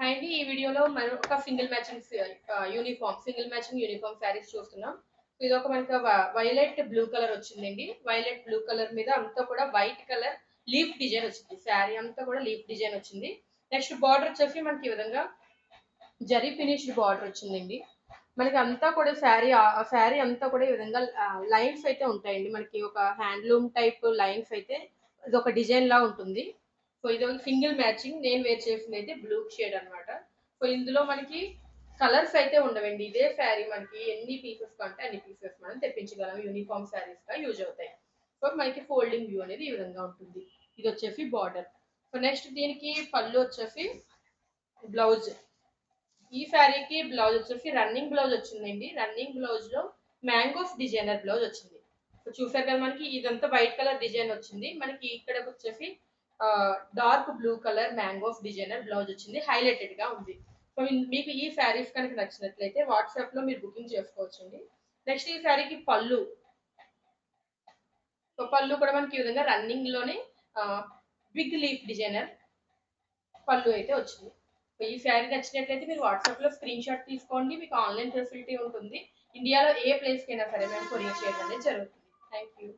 And ఈ వీడియోలో మనం ఒక సింగిల్ మ్యాచింగ్ యూనిఫామ్ శారీస్ చూస్తున్నాం. ఇది ఒక మనకి వైలెట్ బ్లూ కలర్ వచ్చిందండి. వైలెట్ బ్లూ కలర్ మీద అంతా కూడా వైట్ కలర్ లీఫ్ డిజైన్ వచ్చింది. శారీ అంతా కూడా లీఫ్ డిజైన్ వచ్చింది. నెక్స్ట్ బార్డర్ వచ్చేసి మనకి ఈ విధంగా జరీ ఫినిష్డ్ బార్డర్ వచ్చిందండి. మనకి అంతా కూడా శారీ అంతా కూడా ఈ విధంగా లైన్స్ అయితే ఉంటాయండి. మనకి ఒక హ్యాండ్లూమ్ టైప్ లైన్స్ అయితే ఇది ఒక డిజైన్ లా ఉంటుంది. సో ఇది ఒక సింగిల్ మ్యాచింగ్. నేను వేర్ చేసింది అయితే బ్లూ షేడ్ అన్నమాట. సో ఇందులో మనకి కలర్స్ అయితే ఉండవండి. ఇదే శారీ మనకి ఎన్ని పీసెస్ కంటే అన్ని పీసెస్ మనం తెప్పించగలం. యూనిఫామ్ శారీస్ గా యూజ్ అవుతాయి. సో మనకి ఫోల్డింగ్ వ్యూ అనేది ఈ విధంగా ఉంటుంది. ఇది వచ్చేసి బార్డర్. సో నెక్స్ట్ దీనికి పళ్ళు వచ్చేసి బ్లౌజ్. ఈ శారీకి బ్లౌజ్ వచ్చేసి రన్నింగ్ బ్లౌజ్ వచ్చిందండి. రన్నింగ్ బ్లౌజ్ లో మ్యాంగోస్ డిజైనర్ బ్లౌజ్ వచ్చింది. సో చూసారు కదా, మనకి ఇదంతా వైట్ కలర్ డిజైన్ వచ్చింది. మనకి ఇక్కడ వచ్చేసి dark blue colour mangoes designer blouse వచ్చింది. హైలైటెడ్ గా ఉంది. సో మీకు ఈ శారీస్ కనుక నచ్చినట్లయితే వాట్సాప్ లో మీరు బుకింగ్ చేసుకోవచ్చండి. నెక్స్ట్ ఈ శారీకి పళ్ళు. సో పళ్ళు కూడా మనకి ఈ విధంగా రన్నింగ్ లోనే బిగ్ లీఫ్ డిజైనర్ పళ్ళు అయితే వచ్చింది. ఈ శారీ నచ్చినట్లయితే మీరు వాట్సాప్ లో స్క్రీన్ షాట్ తీసుకోండి. మీకు ఆన్లైన్ ఫెసిలిటీ ఉంటుంది. ఇండియాలో ఏ ప్లేస్ కైనా సరే మేము కొరియర్ చేయడం అనేది జరుగుతుంది. Thank you.